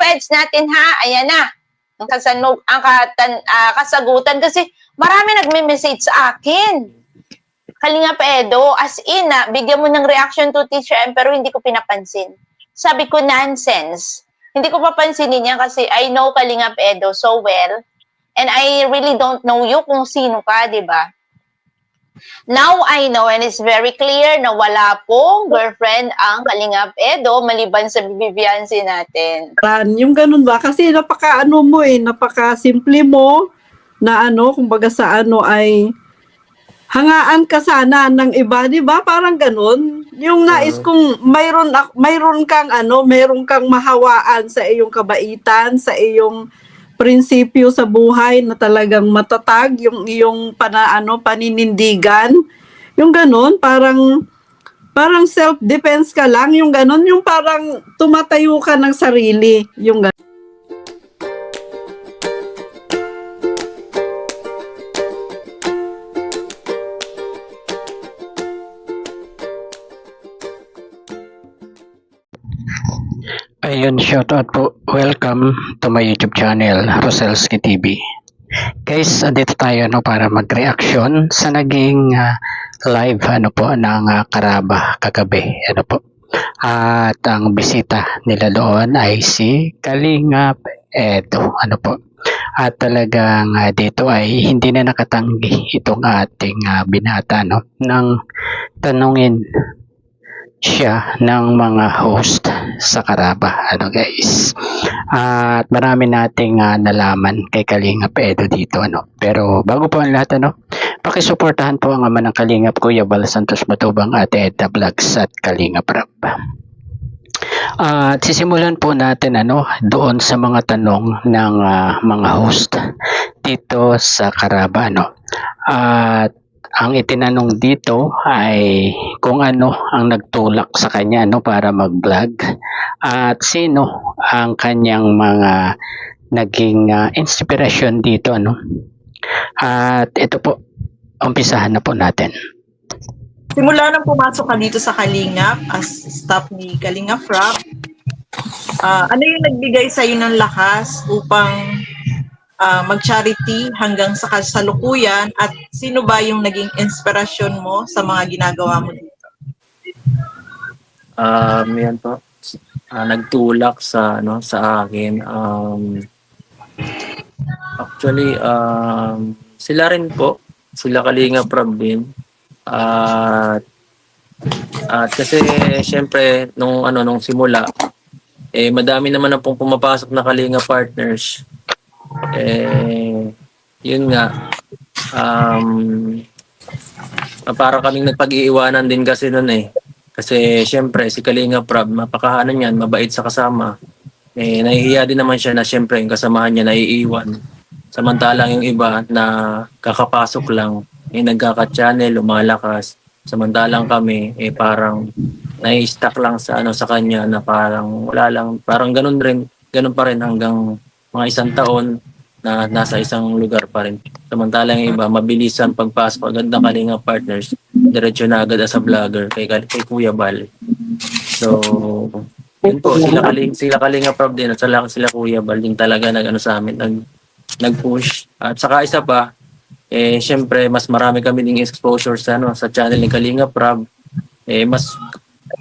Eds natin ha, ayan na. Kasagutan kasi marami nagme-message sa akin. Kalingap Edo, as in bigyan mo ng reaction to Teacher M pero hindi ko pinapansin. Sabi ko, nonsense. Hindi ko papansinin yan kasi I know Kalingap Edo so well and I really don't know you kung sino ka, di ba? Now I know and it's very clear na wala pong girlfriend ang Kalingap Edo maliban sa bibiyansi natin. Yung ganun ba? Kasi napaka-ano mo napaka-simple mo na kumbaga sa ay hangaan ka sana ng iba, di ba? Parang ganun. Yung nais kong mayroon kang mahawaan sa iyong kabaitan, sa iyong prinsipyo sa buhay na talagang matatag, yung iyong paninindigan. Yung ganun, parang self-defense ka lang, yung ganun, yung parang tumatayo ka ng sarili, yung ganun. Ayun, shoutout po. Welcome to my YouTube channel, Roselski TV. Guys, dito tayo para mag-reaction sa naging live ng Karaba kagabi. At ang bisita nila doon ay si Kalingap Edo. At talagang dito ay hindi na nakatanggi itong ating binata nang tanungin siya ng mga host sa Karaba guys. At marami nating nalaman kay Kalingap Edo dito pero bago po ang lahat pakisuportahan po ang ama ng Kalingap, Kuya Bal Santos Matubang, Ate Edna Vlogs at Kalingap Rab. At sisimulan po natin doon sa mga tanong ng mga host dito sa Karaba at ang itinanong dito ay kung ano ang nagtulak sa kanya para mag-vlog at sino ang kanyang mga naging inspiration dito At ito po, umpisahan na po natin. Simula nang pumasok ka dito sa Kalingap as staff ni Kalingap Rab, ano yung nagbigay sa'yo ng lakas upang mag-charity hanggang sa kasalukuyan at sino ba yung naging inspirasyon mo sa mga ginagawa mo dito? Yan po. Nagtulak sa akin. Actually, sila rin po. Sila Kalingap Rab din. At kasi syempre nung simula madami naman na pong pumapasok na Kalingap partners. Yun nga, para kaming nagpag-iiwanan din kasi nun kasi syempre si Kalingap Rab mapakaano niyan, mabait sa kasama, nahihiya din naman siya na syempre yung kasamahan niya naiiwan, samantalang yung iba na kakapasok lang nagkaka-channel, lumalakas, samantalang kami parang nai-stuck lang sa kanya na parang wala lang, parang ganun pa rin hanggang mga isang taon na nasa isang lugar pa rin. Samantalang yung iba, mabilisan pagpasok agad ng Kalingap partners, diretso na agad as a vlogger kay Kuya Bal. So, yun po, sila Kalingap Rab din at sila Kuya Bal din talaga sa amin, nag-push. At saka isa pa, syempre, mas marami kami ding exposure sa channel ni Kalingap Rab. Mas,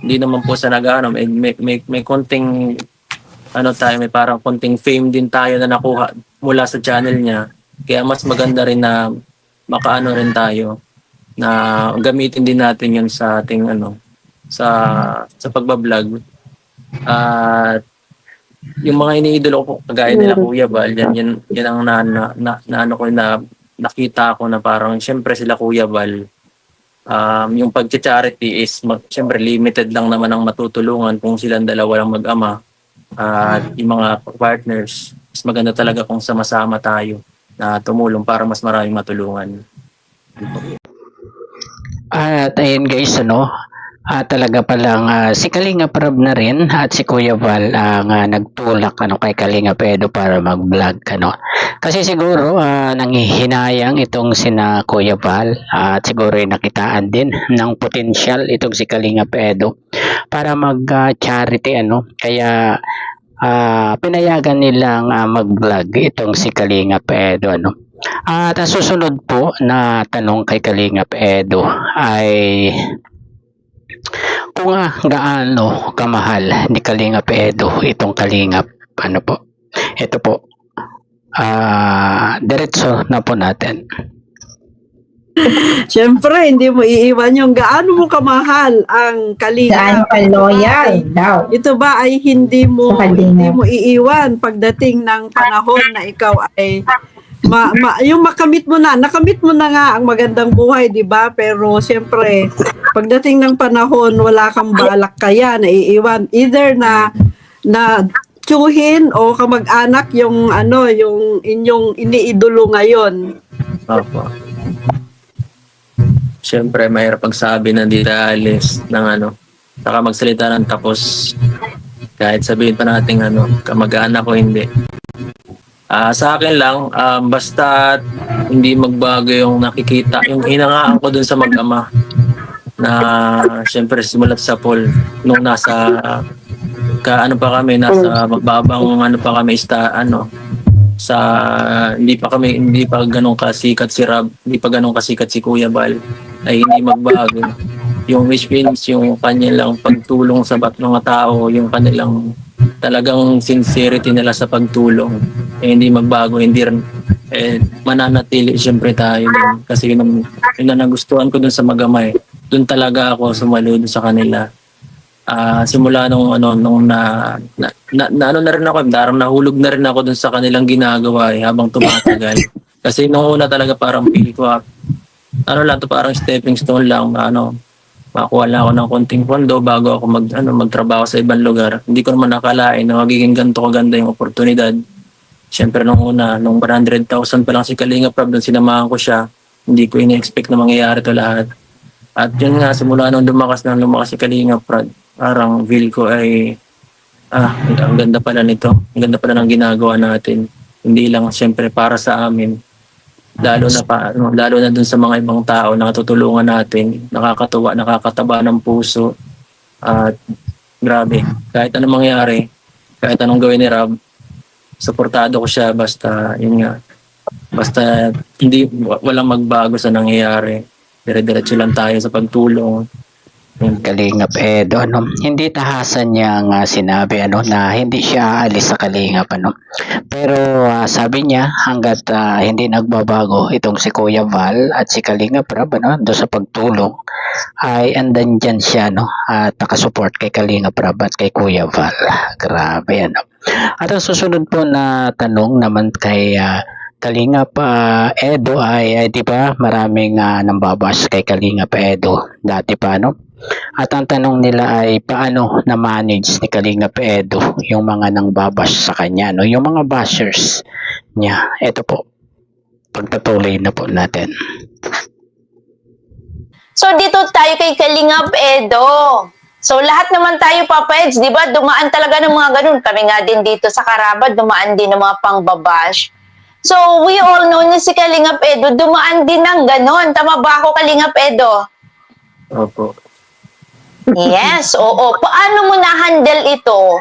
hindi naman po sa may konting may parang konting fame din tayo na nakuha mula sa channel niya. Kaya mas maganda rin na makaano rin tayo na gamitin din natin yun sa ating sa pagbablog. At yung mga iniidolo ko kagaya nila Kuya Bal, yan ang nakita ko na parang syempre sila Kuya Bal, yung pag-charity is syempre limited lang naman ang matutulungan kung silang dalawa lang mag-ama. At yung mga partners, mas maganda talaga kung sama-sama tayo na tumulong para mas maraming matulungan. At ayun guys, talaga palang si Kalingap Rab na rin at si Kuya Val ang nagtulak kay Kalingap Edo para mag-vlog kasi siguro nanghihinayang itong sina Kuya Val at siguro nakitaan din ng potensyal itong si Kalingap Edo para mag-charity kaya pinayagan nilang mag-vlog itong si Kalingap Edo, ano. At ang susunod po na tanong kay Kalingap Edo ay kung gaano kamahal ni Kalingap Edo itong Kalingap, ano po. Ito po. Diretso na po natin. Siyempre, hindi mo iiwan yung gaano mo kamahal ang Saan Kalingap. ka loyal daw? Ito ba ay hindi mo Sa Kalingap. hindi mo iiwan pagdating ng panahon na ikaw ay yung nakamit mo na nga ang magandang buhay, di ba? Pero siyempre, pagdating ng panahon, wala kang balak kaya na iiwan. Either na tiyuhin o kamag-anak yung yung inyong iniidolo ngayon. Opo. Siyempre, mahirap pagsabi na di alis ng saka magsalita ng tapos kahit sabihin pa natin kamag-anak ko hindi. Sa akin lang, basta hindi magbago yung nakikita, yung hinangaan ko dun sa mag-ama na siyempre simulat sa pool nung nasa nasa mababang sa hindi pa ganun kasikat si Rob, hindi pa ganun kasikat si Kuya Bal, ay hindi magbago. Yung which means yung kanilang pagtulong sa mga tao, yung kanilang talagang sincerity nila sa pagtulong, hindi magbago, hindi rin mananatili siyempre tayo dun. Kasi yun na nagustuhan ko dun sa Magamay. Dun talaga ako sumalo dun sa kanila. Simula nung na rin ako, darang nahulog na rin ako dun sa kanilang ginagawa habang tumatagal. Kasi nung una talaga parang feel ko parang stepping stone lang, makuha lang ako ng konting pondo bago ako magtrabaho sa ibang lugar. Hindi ko naman nakalain na magiging ganito kaganda yung oportunidad. Siyempre nung una, nung 100,000 pa lang si Kalingap Rob, nung sinamahan ko siya, hindi ko in-expect na mangyayari to lahat. At yun nga, simula nung lumakas si Kalingap Rob, parang feel ko ay ang ganda pala nito. Ang ganda pala ng ginagawa natin. Hindi lang siyempre para sa amin. Lalo na dun sa mga ibang tao na tutulungan natin, nakakatuwa, nakakataba ng puso. At grabe, kahit anong mangyari, kahit anong gawin ni Rob, suportado ko siya basta walang magbago sa nangyayari. Dire-diretso lang tayo sa pagtulong. Kalingap Edo, hindi tahasan niyang sinabi na hindi siya aalis sa Kalingap, pero sabi niya hanggat hindi nagbabago itong si Kuya Val at si Kalingap Rob do sa pagtulong ay andan dyan siya at nakasupport kay Kalingap Rob at kay Kuya Val. Grabe At ang susunod po na tanong naman kay Kalingap Edo ay di ba maraming nambabas kay Kalingap Edo dati pa At ang tanong nila ay paano na-manage ni Kalingap Edo yung mga nangbabash sa kanya, yung mga bashers niya. Ito po, pagpatuloy na po natin. So dito tayo kay Kalingap Edo. So lahat naman tayo, Papa Eds, di ba? Dumaan talaga ng mga ganun. Kami nga din dito sa Karabad, dumaan din ng mga pangbabash. So we all know na si Kalingap Edo, dumaan din ng ganun. Tama ba ako, Kalingap Edo? Opo. Yes, oo. Paano mo na-handle ito?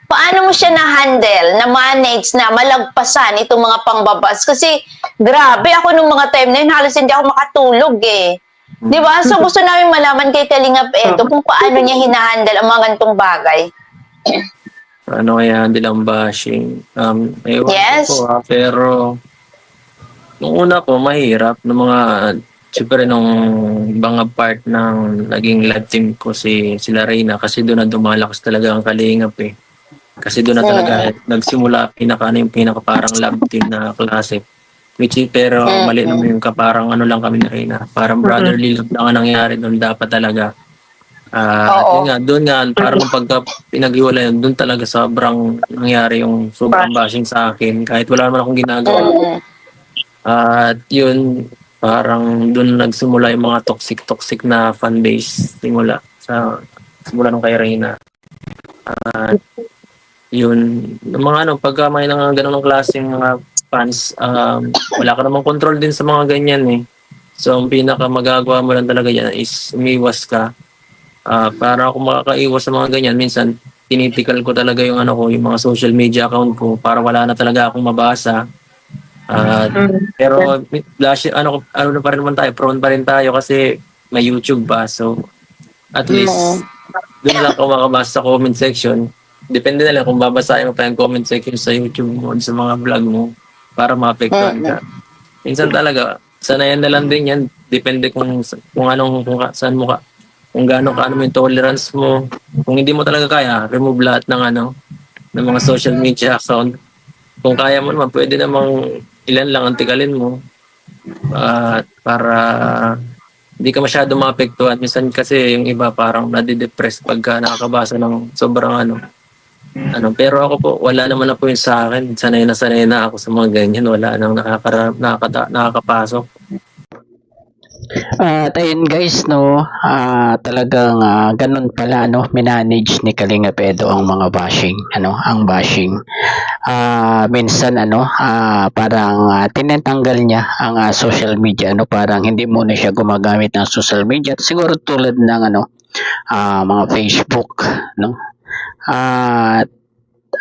Paano mo siya na-handle, na-manage, na malagpasan itong mga pangbabas? Kasi, grabe, ako nung mga time na yun, halos hindi ako makatulog eh. Di ba? So, gusto namin malaman kay Kalingap Edo kung paano niya hinahandle ang mga gantong bagay. Ano kaya handle ang bashing? Ewan Yes. ko pero nung una ko, mahirap. Siyempre nung mga part ng naging lab team ko sila Reyna, kasi doon na dumalakas talaga ang Kalingap eh. Kasi doon na talaga nagsimula yung pinaka parang lab team na klase. Pero mali naman yung parang lang kami na Reyna. Parang brotherly love lang ang nangyari doon dapat talaga. Doon nga, parang pagka pinag-iwalay, doon talaga sobrang nangyari yung sobrang bashing sa akin kahit wala naman akong ginagawa. At yun, parang doon nagsimula yung mga toxic na fan base simula nung kay Reyna. Yun, mga pagka may ganun klaseng mga fans, wala ka namang control din sa mga ganyan eh. So, ang pinaka magagawa mo lang talaga yan is umiwas ka. Para kung makakaiwas sa mga ganyan, minsan tinitikal ko talaga yung ano ko, yung mga social media account ko para wala na talaga akong mabasa. Pero ano na pa rin naman tayo, prone pa rin tayo kasi may YouTube pa. So at least doon lang ako makabasa sa comment section. Depende na lang kung babasahin mo pa yung comment section sa YouTube mo, sa mga vlog mo para maapektuhan ka. Minsan talaga, sanayan na lang din yan. Depende kung saan mo ka, kung gaano ka, ano mo yung tolerance mo. Kung hindi mo talaga kaya, remove lahat ng ng mga social media account. Kung kaya mo naman, pwede namang ilan lang ang tigalin mo. Para hindi ka masyado maapektuhan. Minsan kasi yung iba parang nadidepress pagka nakakabasa ng sobrang pero ako po, wala naman na po yun sa akin. Sanay na ako sa mga ganyan. Wala nang nakakapasok. At ayun guys, talagang ganun pala, minanage ni Kalinga Edo ang mga bashing, ang bashing. Minsan, parang tinatanggal niya ang social media, parang hindi muna siya gumagamit ng social media. Siguro tulad ng, mga Facebook, At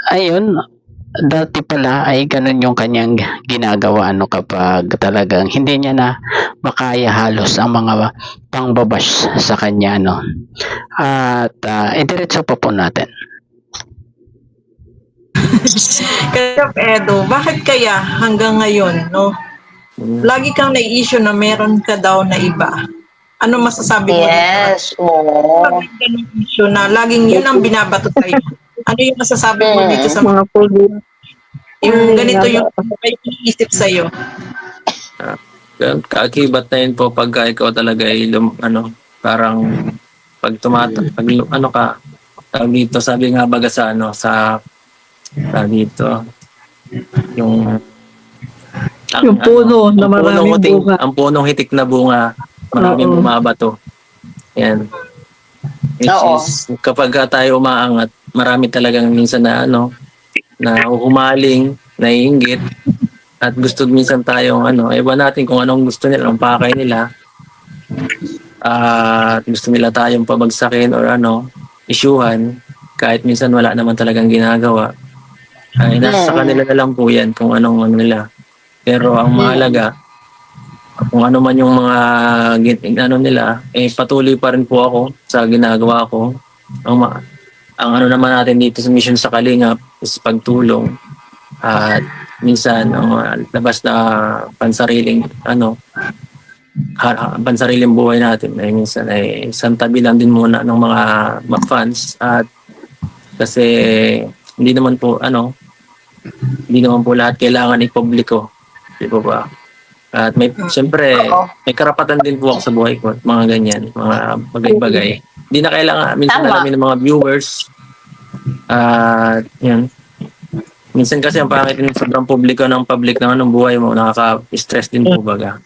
ayun, dati pala ay ganun yung kanyang ginagawa kapag talagang hindi niya na makaya halos ang mga pangbabash sa kanya At idiretso pa po natin. Kaya Edo, bakit kaya hanggang ngayon, no? Lagi kang na-issue na meron ka daw na iba. Ano masasabi mo? Yes, oo. Pag may ganung issue na laging yun ang binabato sa'yo. Ano yung masasabi mo dito sa mga yung ganito yung may iniisip sa'yo? Kaakibat na yun po pagka ikaw talaga ay parang pag tawag dito, sabi nga baga sa tawag dito, yung puno na maraming bunga. Ang punong hitik na bunga, maraming bumabato. Yan. Which is, kapag tayo umaangat, marami talagang minsan na na humaling, naiinggit, at gusto minsan tayong iba natin kung anong gusto nila, ang pakay nila, at gusto nila tayong pabagsakin or isyuhan, kahit minsan wala naman talagang ginagawa. Ay, nasa kanila na lang po yan kung anong nila. Pero ang mahalaga, kung ano man yung mga nila, patuloy pa rin po ako sa ginagawa ko. Ang naman natin dito sa mission sa Kalingap is pagtulong. At minsan, ang labas na pansariling buhay natin ay minsan ay isang tabi lang din muna ng mga fans. At kasi hindi naman po lahat kailangan ipubliko. Di ba? At siyempre, may karapatan din po ako sa buhay ko. Mga ganyan, mga bagay-bagay. Hindi na kailangan, minsan alamin ng mga viewers. At yan. Minsan kasi ang pangit yung sobrang public ng buhay mo, nakaka-stress din po baga.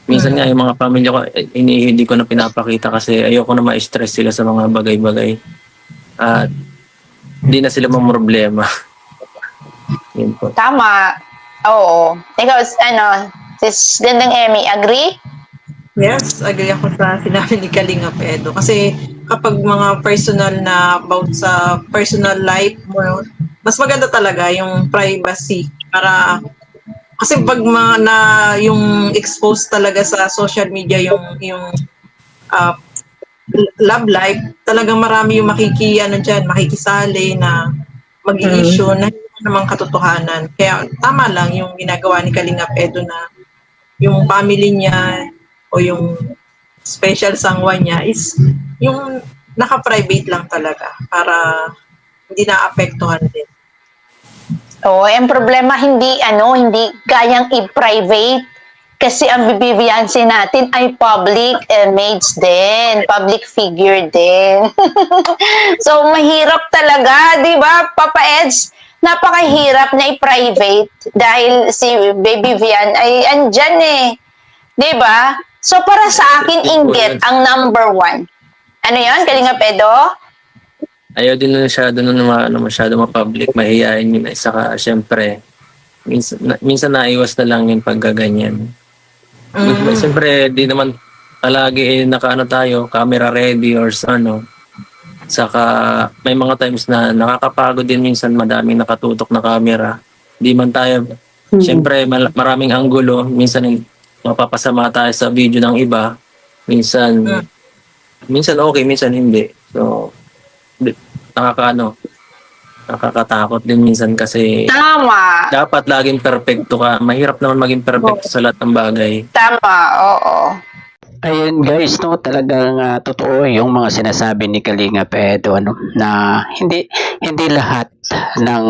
Minsan nga yung mga pamilya ko, hindi ko na pinapakita kasi ayoko na ma-stress sila sa mga bagay-bagay. At hindi na sila mamroblema. Yun po. Tama. Oo. Ikaw, sis Gandang Emmy, agree? Yes, agree ako sa sinabi ni Kalinga Edo. Kasi kapag mga personal na about sa personal life mo, mas maganda talaga yung privacy. Kasi pag yung expose talaga sa social media yung love life, talagang marami yung makikisali na mag-i-issue na hindi naman katotohanan. Kaya tama lang yung ginagawa ni Kalinga Edo na yung family niya o yung special sangwa niya is yung naka-private lang talaga para hindi na-apektuhan din. Ang problema hindi kayang i-private kasi ang Bibiansi natin ay public image din, public figure din. So mahirap talaga, 'di ba, Papa Eds? Napakahirap na i-private dahil si Baby Vian ay andyan 'di ba? So para sa akin, inggit ang number 1. Ano 'yan, Kalinga Edo? Ayaw din masyado ma-public, mahihayin yun. Saka, syempre, minsan naiwas na lang yung paggaganyan. Siyempre, di naman palagi tayo, camera ready or Saka may mga times na nakakapagod din minsan, madaming nakatutok na camera. Di man tayo, siyempre maraming anggulo, minsan mapapasama tayo sa video ng iba. Minsan, minsan okay, minsan hindi. So, nakakatakot din minsan kasi Tama. dapat laging perfecto ka. Mahirap naman maging perfecto sa lahat ng bagay. Tama, oo. Ayun guys, no, talagang totoo yung mga sinasabi ni Kalinga Edo, ano, na hindi lahat ng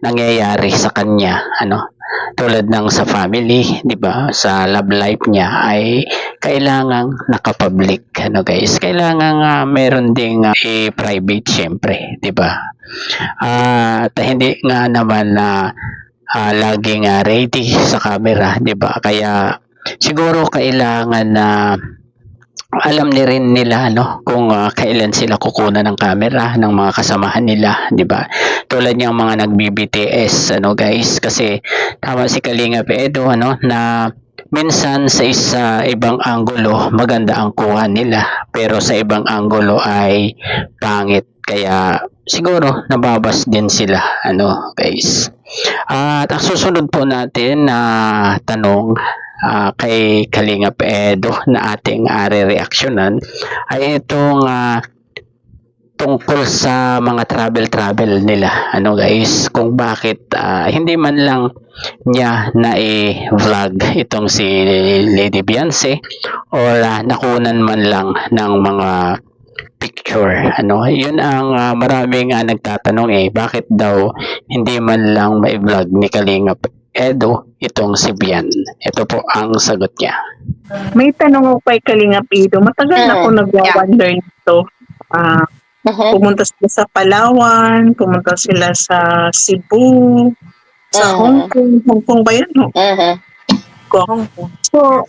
nangyayari sa kanya, ano, tulad ng sa family, 'di ba? Sa love life niya ay kailangang nakapublic, ano guys. Kailangang meron ding i-private syempre, 'di ba? At hindi nga naman na laging ready sa camera, 'di ba? Kaya siguro kailangan na alam ni rin nila no kung kailan sila kukunan ng camera ng mga kasamahan nila, 'di ba? Tulad ng mga nag-BBTS, ano guys, kasi tama si Kalinga Edo, ano, na minsan sa ibang anggulo maganda ang kuha nila, pero sa ibang anggulo ay pangit. Kaya siguro nababas din sila, ano guys. At ang susunod po natin na tanong kay Kalinga Edo na ating re-reactionan ay itong tungkol sa mga travel nila, ano guys, kung bakit hindi man lang niya na i-vlog itong si Lady Beyonce or nakunan man lang ng mga picture, ano. Yun ang maraming nagtatanong, bakit daw hindi man lang ma-vlog ni Kalinga Edo itong si Bian. Ito po ang sagot niya. May tanong ako kay Kalinga Edo. Matagal na ako nagwa-wonder nito. Pumunta sila sa Palawan, pumunta sila sa Cebu, sa Hong Kong. Hong Kong ba yan? No? Hong Kong. So,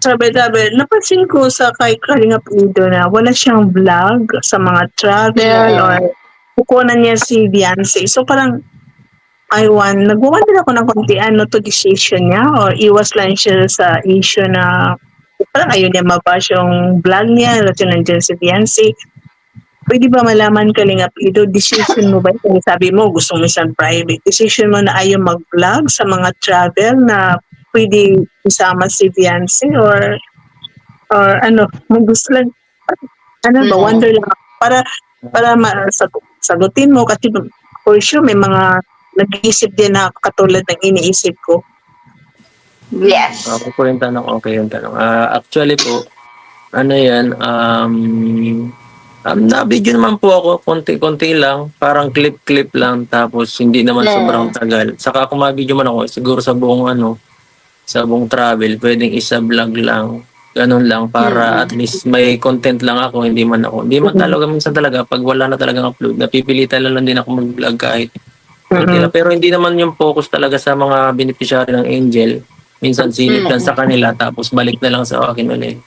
sabi, napansin ko sa kay Kalinga Edo na wala siyang vlog sa mga travel or kukunan niya si Beyonce. So, parang nagwawonder ako ng konti to decision niya or iwas lang siya sa issue na parang ayaw niya mabash yung vlog niya at yun nandiyan si Beyonce. Pwede ba malaman, Kalinga Edo, decision mo ba? Kung sabi mo, gusto mo isang private. Decision mo na ayaw mag-vlog sa mga travel na pwede isama si Beyonce or gusto lang, wonder lang. Para sagutin mo kasi for sure may mga nag-iisip din na katulad ng iniisip ko. Yes. Okay yung tanong. Actually po, na-video naman po ako, konti-konti lang, parang clip-clip lang, tapos hindi naman sobrang tagal. Saka kung ma-video man ako, siguro sa buong travel, pwedeng isa vlog lang, ganun lang, para at least may content lang ako, hindi man talaga, minsan talaga, pag wala na talagang upload, napipilitan lang din ako mag-vlog kahit konti lang. Pero hindi naman yung focus talaga sa mga beneficiary ng Angel. Minsan silip lang sa kanila, tapos balik na lang sa akin ulit.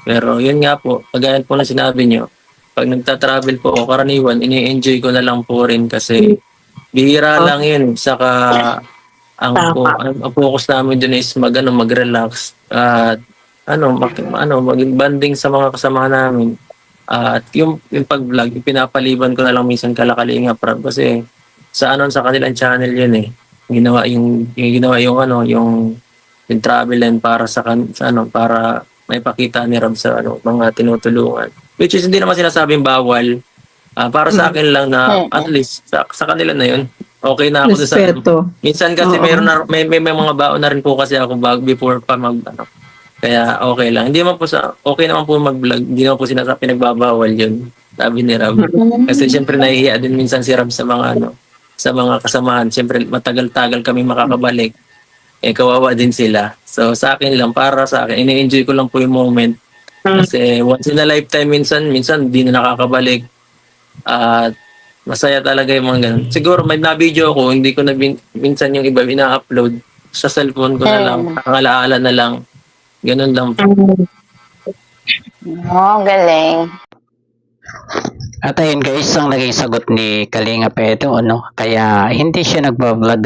Pero yun nga po, kagaya po na sinabi nyo, pag nagta-travel po ako, karaniwan, ini-enjoy ko na lang po rin kasi bihira lang yun. Saka ang focus namin dun is mag-relax at maging banding sa mga kasama namin. At yung pag-vlog, pinapaliban ko na lang minsan Kalinga Prab kasi sa kanilang channel yun ginawa yung travel and para para may pakita ni Rob sa mga tinutulungan. Which is hindi naman sinasabing bawal. Para sa akin lang na at least sa kanila na yun. Okay na ako sa minsan kasi may mga baon na rin po kasi ako before pa kaya okay lang. Hindi naman po okay naman po mag-vlog. Hindi naman po pinagbabawal yun. Sabi ni Rob. Kasi syempre nahihiya din minsan si Rob sa mga sa mga kasamahan. Syempre matagal-tagal kami makakabalik. Kawawa din sila. So sa akin lang, para sa akin, ini-enjoy ko lang po yung moment. Kasi once in a lifetime minsan di na nakakabalik. At masaya talaga yung mga ganun. Siguro may na-video ako, hindi ko na minsan yung iba ina-upload. Sa cellphone ko na lang, ang alaala na lang. Ganun lang po. Galing. At ayun guys, ang naging sagot ni Kalinga Edo, kaya hindi siya nagbablog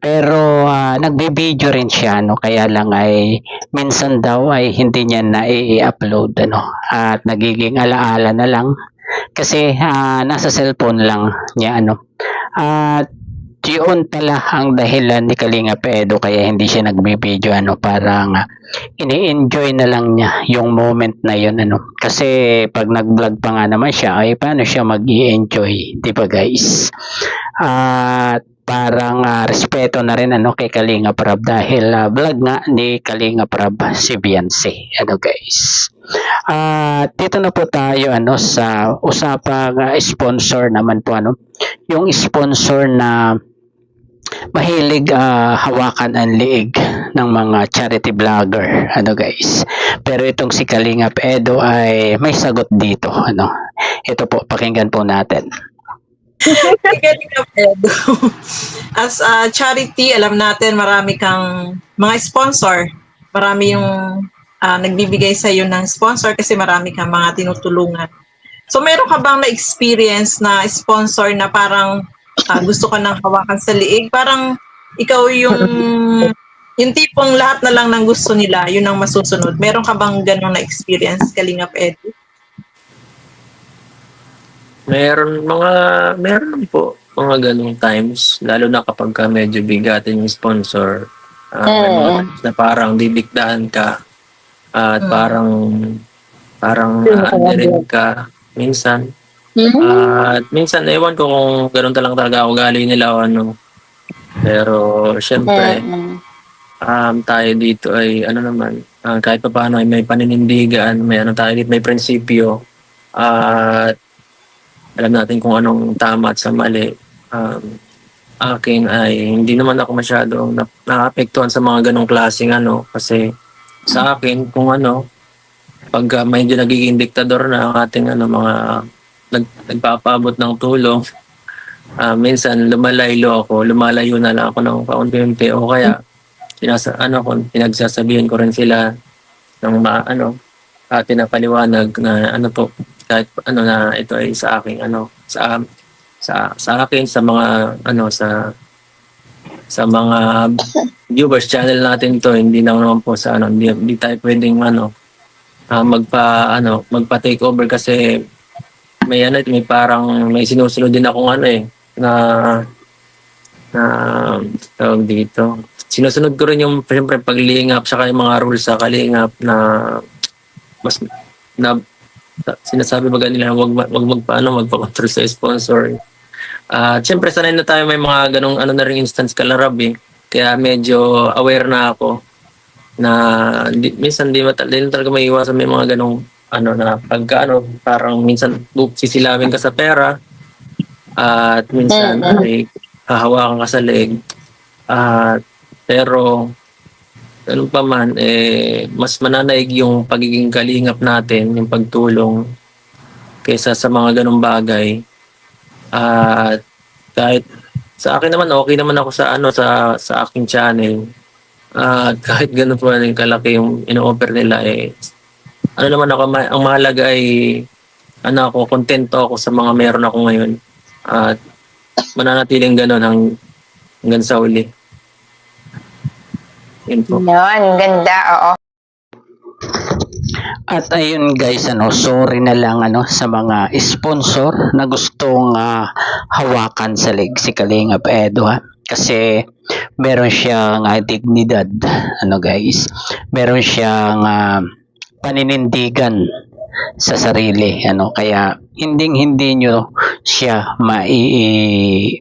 pero nagbe-video rin siya, kaya lang ay minsan daw ay hindi niya na i-upload, at nagiging alaala na lang Kasi nasa cellphone lang niya ano. At yun pala ang dahilan ni Kalinga Edo kaya hindi siya nagbi-video ano, parang ini-enjoy na lang niya yung moment na yun ano. Kasi pag nag-vlog pa nga naman siya ay paano siya mag-i-enjoy, 'di ba guys? At parang respeto na rin ano kay Kalinga Prab dahil vlog nga ni Kalinga Prab si Beyonce ano guys. At dito na po tayo ano sa usapang sponsor naman po ano. Yung sponsor na mahilig hawakan ang liig ng mga charity vlogger ano guys. Pero itong si Kalingap Edo ay may sagot dito ano. Ito po, pakinggan po natin. Si Kalingap Edo. As a charity, alam natin marami kang mga sponsor. Marami yung nagbibigay sa iyo ng sponsor kasi marami kang mga tinutulungan. So meron ka bang na-experience na sponsor na parang gusto ka nang hawakan sa liig? Parang ikaw yung tipong lahat na lang ng gusto nila, yun ang masusunod. Meron ka bang ganong na-experience, Kalingap Edo? Meron po mga ganong times, lalo na kapag ka medyo bigatin yung sponsor. May mga times na parang didikdahan ka at parang rin ka minsan. At minsan, ewan ko kung gano'n talaga ako galing nila o ano. Pero, syempre, tayo dito ay, ano naman, kahit pa paano ay may paninindigan, may ano tayo dito, may prinsipyo. At alam natin kung anong tama at sa mali. Akin ay, hindi naman ako masyadong naapektuhan sa mga ganong klaseng ano. Kasi, sa akin, kung ano, pag medyo nagiging diktador na ang ating ano, mga nagpapaabot ng tulong, minsan lumalayo na lang ako ng kaunti-unti o kaya pinagsasabihin ko rin sila ng pinapaliwanag na ano po kahit ano na ito ay sa aking ano sa akin sa mga ano sa mga viewers channel natin to, hindi na naman po sa ano hindi tayo pwedeng ano magpa-take over kasi may parang may sinusunod din akong ano na tawag dito. Sinusunod ko rin yung siyempre paglingap saka yung mga rules sa kalingap na mas na sinasabi ba nila magpa-control sa sponsor. Siyempre sanay na tayo may mga ganong ano na ring instance kalarab kaya medyo aware na ako na minsan di talaga may iwasan may mga ganong ano na pagka parang minsan sisilawin ka sa pera at minsan ay hahawakan ka sa leg pero ganun pa man mas mananaig yung pagiging kalingap natin yung pagtulong kaysa sa mga ganong bagay at kahit sa akin naman okay naman ako sa sa aking channel at kahit ganun pa yung kalaki yung ino-offer nila ano naman ako, ang mahalaga ay ako, kontento ako sa mga meron ako ngayon at mananatiling gano'n hanggang sa uli. Yun po. Yun, ganda, oo. At ayun guys, sorry na lang sa mga sponsor na gustong hawakan sa leg si Kalingap Edo kasi meron siyang dignidad guys, meron siyang paninindigan sa sarili kaya hindi nyo siya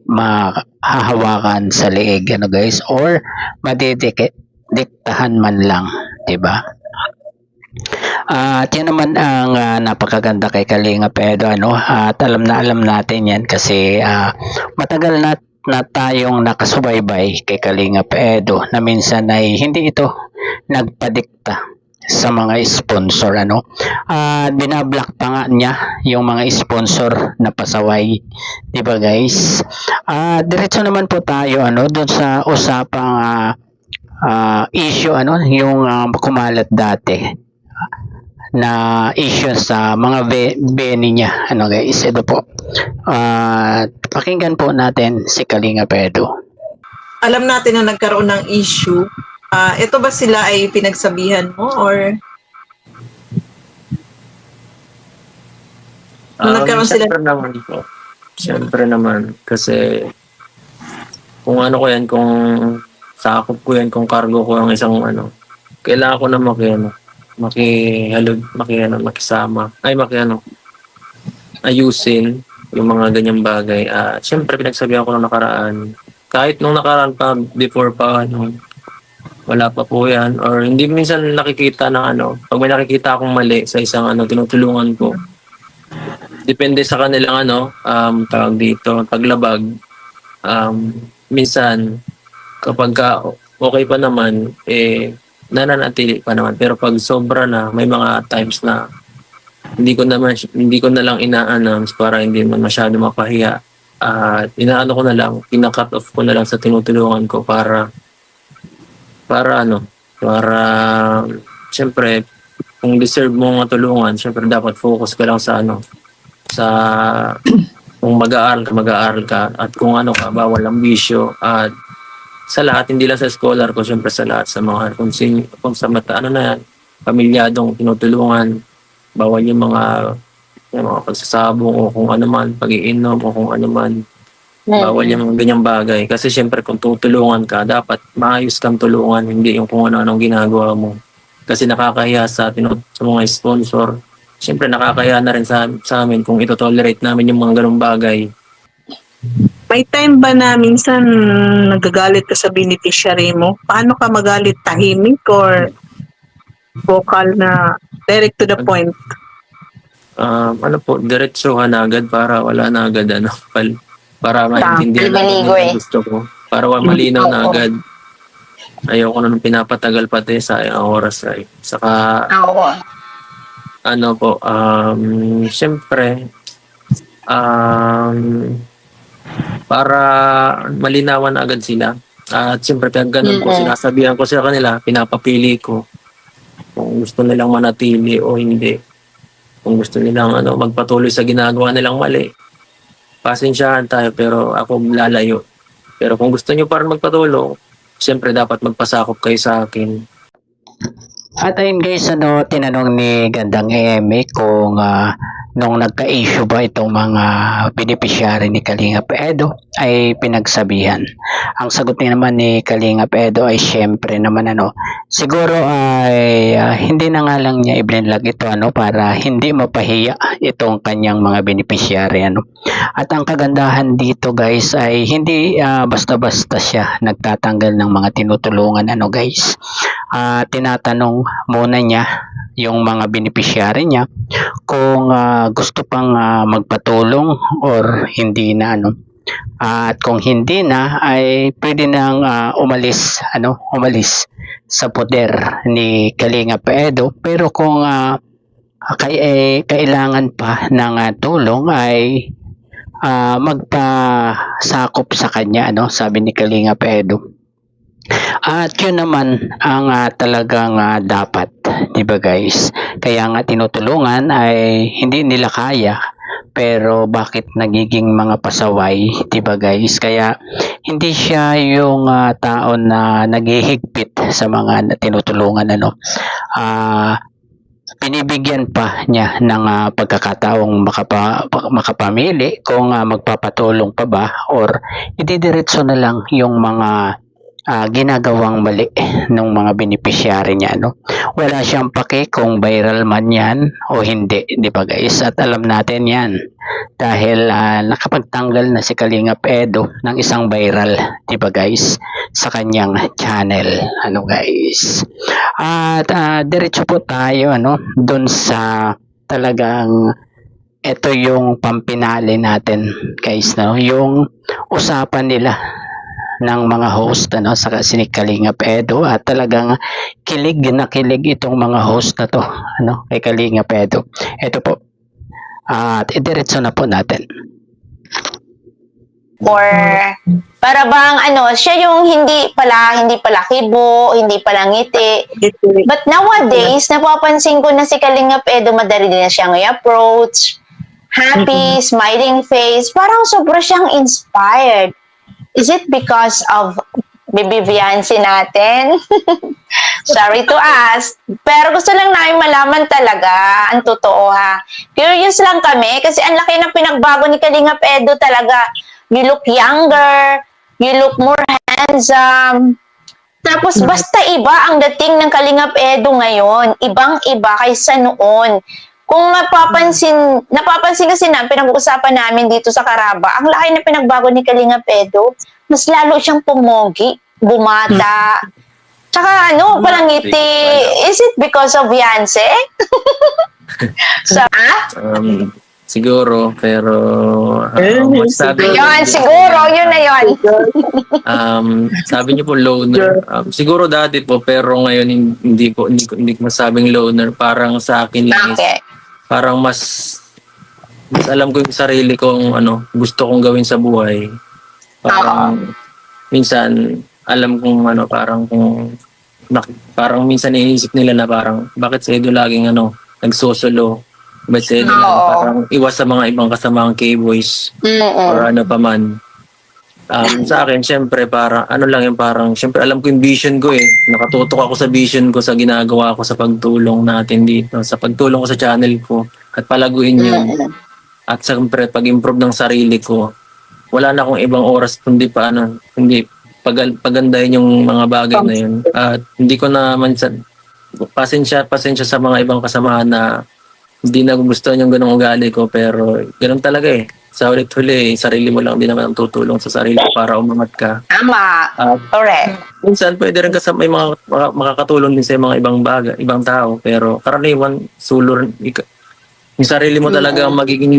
mahahawakan sa leeg guys or madidiktahan man lang, 'di ba? At yan naman ang napakaganda kay Kalingap Edo at alam natin yan kasi matagal na tayong nakasubaybay kay Kalingap Edo na minsan ay hindi ito nagpadikta sa mga sponsor binablock pa nga niya yung mga sponsor na pasaway, di ba guys? Diretso naman po tayo doon sa usapang issue yung kumalat dati na issue sa mga beni niya guys. Ito po pakinggan po natin si Kalingap Edo. Alam natin na nagkaroon ng issue. Ito ba sila ay pinagsabihan mo or Nagkaroon sila Siyempre naman po. Siyempre naman. Kasi kung ano ko yan, kung sakop ko yan, kung cargo ko ang isang kailangan ko na makisama. Ay, ayusin yung mga ganyang bagay. Siyempre, pinagsabihan ko nung nakaraan. Kahit nung nakaraan pa, before pa, wala pa po yan. Or hindi minsan nakikita ng pag may nakikita akong mali sa isang tinutulungan ko, depende sa kanilang tawag dito, paglabag. Minsan, kapag okay pa naman, nananatili pa naman. Pero pag sobra na, may mga times na hindi ko na lang ina-announce para hindi man masyado mapahiya. Inaano ko na lang, pina-cut off ko na lang sa tinutulungan ko para siyempre kung deserve mo nga tulungan, siyempre dapat focus ka lang sa sa kung mag-aaral ka at kung bawal ang bisyo at sa lahat, hindi lang sa scholar ko, siyempre sa lahat, sa mga kung sa mata, pamilyadong tinutulungan, bawal yung mga pagsasabong o kung ano man, pag-iinom o kung ano man, bawal yung ganyang bagay. Kasi siyempre kung tutulungan ka, dapat maayos kang tulungan, hindi yung kung ano-anong ginagawa mo. Kasi nakakahiya sa mga sponsor. Siyempre nakakahiya na rin sa amin kung ito-tolerate namin yung mga ganong bagay. May time ba na minsan nagagalit ka sa beneficiary mo? Paano ka magalit? Tahimik or vocal na direct to the point? Diretsuhan na agad para wala na agad para maintindihan natin yung gusto ko. Para malinaw na agad. Ayoko na nung pinapatagal pati sa oras ay. Saka siyempre para malinawan na agad sila. At siyempre pag ganun po, sinasabihan ko sa kanila, pinapapili ko kung gusto nilang manatili o hindi. Kung gusto nilang magpatuloy sa ginagawa nilang mali, pasensyahan tayo pero ako lalayo. Pero kung gusto niyo pa rin magpatuloy, siyempre dapat magpasakop kayo sa akin. At ayun guys, tinanong ni Gandang Eme kung nung nagka-issue ba itong mga beneficiary ni Kalingap Edo ay pinagsabihan. Ang sagot naman ni Kalingap Edo ay syempre naman siguro ay hindi na nga lang niya i-blinlag ito para hindi mapahiya itong kanyang mga beneficiary At ang kagandahan dito guys ay hindi basta-basta siya nagtatanggal ng mga tinutulungan guys. Tinatanong muna niya yung mga beneficiary niya kung gusto pang magpatulong or hindi na at kung hindi na ay pwede nang umalis sa poder ni Kalingap Edo. Pero kung kailangan pa ng tulong ay magpasakop sa kanya sabi ni Kalingap Edo. At yun naman ang talagang dapat, di ba guys? Kaya nga tinutulungan ay hindi nila kaya, pero bakit nagiging mga pasaway, di ba guys? Kaya hindi siya yung tao na naghihigpit sa mga tinutulungan pinibigyan pa niya ng pagkakataong makapamili kung magpapatulong pa ba or ididiretso na lang yung mga ginagawang mali ng mga beneficiary niya Wala siyang pake kung viral man yan o hindi, di ba guys? At alam natin yan dahil nakapagtanggal na si Kalingap Edo ng isang viral, di ba guys, sa kanyang channel guys. At diretso po tayo dun sa talagang ito yung pampinali natin guys yung usapan nila ng mga host sa si Kalingap Edo at talagang kilig na kilig itong mga host na to kay Kalingap Edo. Ito po at idiretso na po natin. Or para bang siya yung hindi pala kibo, hindi pala ngiti. But nowadays, napapansin ko na si Kalingap Edo madali na siyang i-approach, happy, smiling face, parang sobra siyang inspired. Is it because of Baby Viancy natin. Sorry to ask. Pero gusto lang namin malaman talaga ang totoo ha. Curious lang kami kasi ang laki ng pinagbago ni Kalingap Edo talaga. You look younger, you look more handsome. Tapos basta iba ang dating ng Kalingap Edo ngayon. Ibang-iba kaysa noon. Kung napapansin kasi na pinag-uusapan namin dito sa Karaba, ang laki na pinagbago ni Kalingap Edo, mas lalo siyang pumogi, bumata. Tsaka palangiti. Is it because of Beyonce? Siguro, pero masabi Ayun, siguro, yun na yun. sabi niyo po loner. Siguro dati po, pero ngayon hindi ko masabing loner. Parang sa akin lang Okay. parang mas alam ko yung sarili kong gusto kong gawin sa buhay. Parang minsan alam kong parang minsan iniisip nila na parang bakit sa Edo laging nagsosolo. Bakit sa Edo parang iwas sa mga ibang kasamang K-boys or pa man. Sa akin, syempre, parang syempre alam ko yung vision ko eh. Nakatutok ako sa vision ko sa ginagawa ko sa pagtulong natin dito, sa pagtulong ko sa channel ko at palaguin yun. At syempre, pag-improve ng sarili ko, wala na akong ibang oras kundi pagandahin yung mga bagay na yun. At hindi ko na pasensya sa mga ibang kasamahan na hindi na gustuhan yung ganong ugali ko, pero ganun talaga eh. Sa ulit-huli, sarili mo lang din naman ang tutulong sa sarili mo para umangat ka. Tama. Correct. Minsan, pwede rin may mga makakatulong din sa mga ibang tao, pero karaniwan, yung sarili mo talaga ang magiging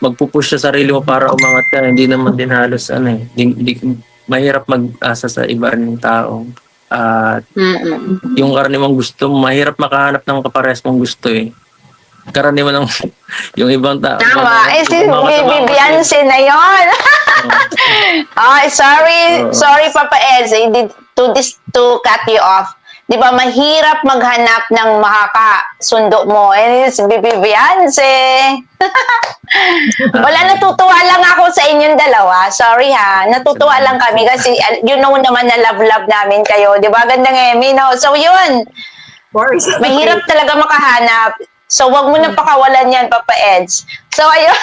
magpupush sa sarili mo para umangat ka. Hindi naman din halos, mahirap mag-asa sa iba ng tao. At yung karaniwang gusto, mahirap makahanap ng kaparehas mong gusto eh. Karaniwan ng yung ibang tao. Tama. Si Baby Beyonce na yun. Sorry Papa Eze, to cut you off. Di ba, mahirap maghanap ng makakasundo mo. Si Baby Beyonce. Wala, natutuwa lang ako sa inyong dalawa. Sorry ha. Natutuwa lang kami kasi you know naman na love namin kayo. Di ba? Gandang Emmy, no? So yun. Mahirap talaga makahanap. So, wag mo na pakawalan yan, Papa Eds. So, ayun.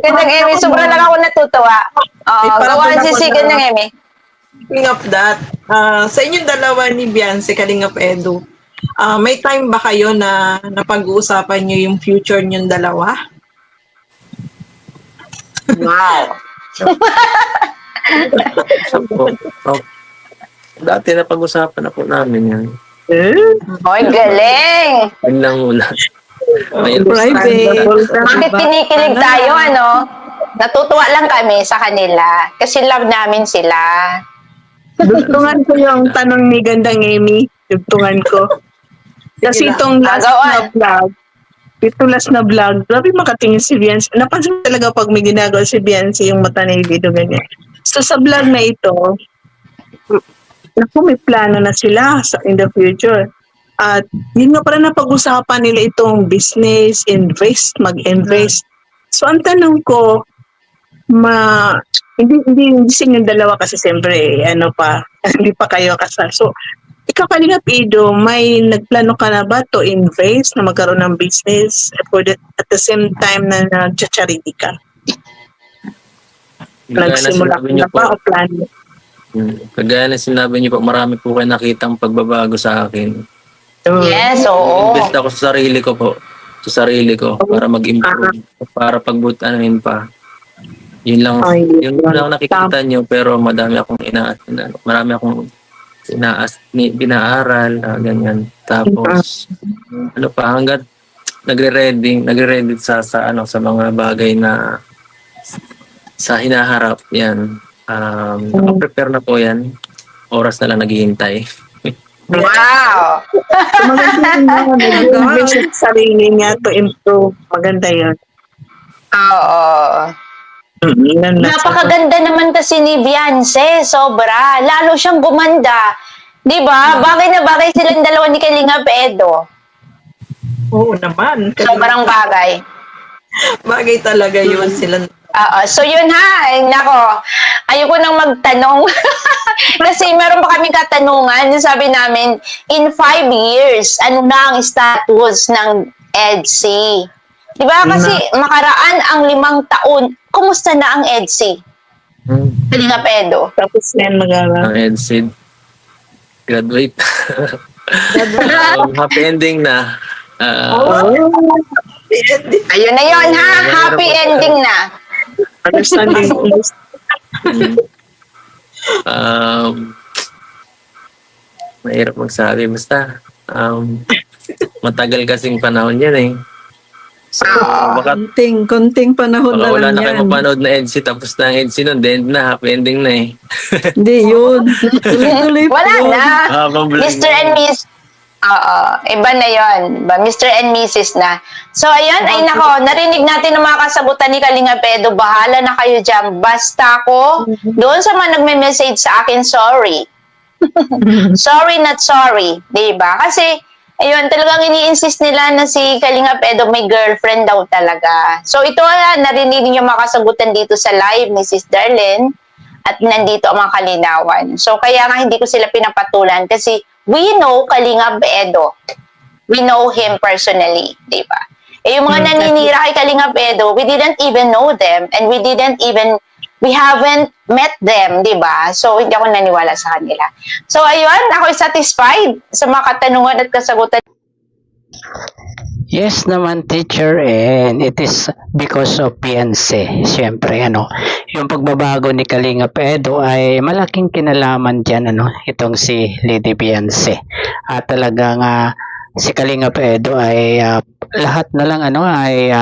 Gandang Emmy, sobrang lang ako natutuwa. Gawan si Gandang Emmy. Speaking of that, sa inyong dalawa ni Beyonce, Kalingap Edo, may time ba kayo na napag-uusapan nyo yung future nyong dalawa? Wow. Dati na pag-usapan na po namin yan. Hoy, galing. Yun lang muna. Private. Bakit kinikilig tayo, Natutuwa lang kami sa kanila kasi love namin sila. Dugtungan ko yung tanong ni Gandang Amy. Dugtungan ko. Kasi itong last na vlog, grabe makatingin si Beyonce. Napansin ko talaga pag may ginagawa si Beyonce yung mata na video ganyan. So sa vlog na ito, may plano na sila in the future. At yun nga pala napag-usapan nila itong business, mag-invest. So ang tanong ko, hindi sa inyong dalawa kasi siyempre, hindi pa kayo kasal. So, ikaw Kalingap Edo, may nagplano ka na ba to invest, na magkaroon ng business at the same time na nag-charity ka? Nagsimula ka na ba o plano? Kagaya na sinabi niyo po, marami po kayo nakitang pagbabago sa akin. Yes, oo. Invest ako sa sarili ko po. Sa sarili ko para mag-improve. Para pagbutanin pa. Yun lang nakikita niyo, pero marami akong binaaral, ganyan. Tapos hanggat nagre-ready sa mga bagay na sa hinaharap yan. Prepare na po yan. Oras na lang naghihintay. Wow! So, maganda yun, nag-invest sa sarili niya to improve. Maganda yun. Oo. Napakaganda naman kasi ni Beyonce. Sobra. Lalo siyang gumanda. Di ba? Bagay na bagay silang dalawa ni Kalingap Edo. Oo naman. Sobrang bagay. Bagay talaga yun silang So yun ha, ay, nako, ayoko nang magtanong. Kasi meron pa kaming katanungan, sabi namin, in 5 years, ano na ang status ng EDSI? Di ba? Kasi makaraan ang 5 taon, kumusta na ang EDSI? Kalinga Pedo. Tapos yan mag-aaral. Ang EDSID. Graduate. Happy ending na. Ayun na yun ha, happy ending na. Understanding. Mahirap magsabi. Basta, matagal kasing panahon yan eh. So, baka Konting panahon na wala lang na kayo yan. mapanood na EDSI, tapos na ang EDSI nun, then na, happy ending na eh. Hindi yun. Tuloy-tuloy po Wala yun. na. Problema. Mr. and Miss, iba na yon, Mr. and Mrs. na. So, ayun, ay nako, narinig natin ang mga kasagutan ni Kalinga Pedo. Bahala na kayo dyan. Basta ko, doon sa mga nagme-message sa akin, sorry. Sorry, not sorry. Diba? Kasi, ayun, talagang ini-insist nila na si Kalinga Pedo may girlfriend daw talaga. So, ito, narinig niyo mga kasagutan dito sa live, Mrs. Darlene, at nandito ang mga kalinawan. So, kaya nga hindi ko sila pinapatulan kasi we know Kalinga Edo. We know him personally, di ba? Eh, yung mga naninira kay Kalinga Edo, we didn't even know them and we haven't met them, di ba? So, hindi ako naniwala sa kanila. So, ayun, ako satisfied sa mga katanungan at kasagutan. Yes naman, teacher, and it is because of PNC. Siyempre, yung pagbabago ni Kalinga Edo ay malaking kinalaman dyan, itong si Lady PNC. At talagang si Kalinga Edo ay lahat na lang ay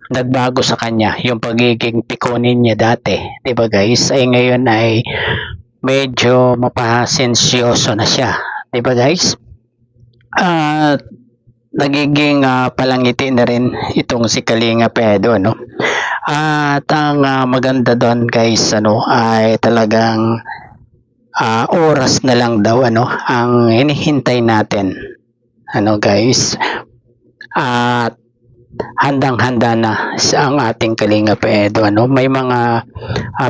nagbago sa kanya. Yung pagiging pikunin niya dati, di ba guys, ay ngayon ay medyo mapasensyoso na siya, di ba guys? At nagiging palangiti na rin itong si Kalinga Edo, At ang maganda doon guys, ay talagang oras na lang daw, ang hinihintay natin, guys. At handang-handa na ang ating Kalinga Edo, May mga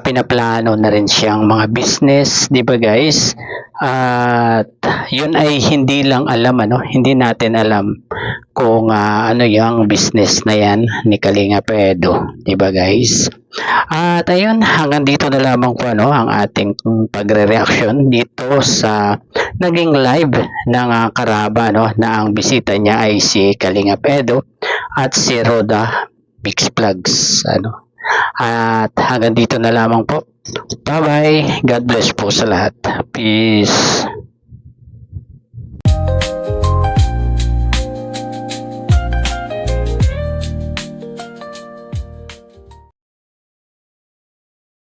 pinaplano na rin siyang mga business, di ba guys? At yun ay hindi lang alam, hindi natin alam kung ano yung business na yan ni Kalinga Edo, di ba guys? At ayun, hanggang dito na lamang po ang ating pagre-reaction dito sa naging live ng Karaba, na ang bisita niya ay si Kalinga Edo at si Roda Mix Vlogs, At hanggang dito na lamang po. Bye-bye. God bless po sa lahat. Peace.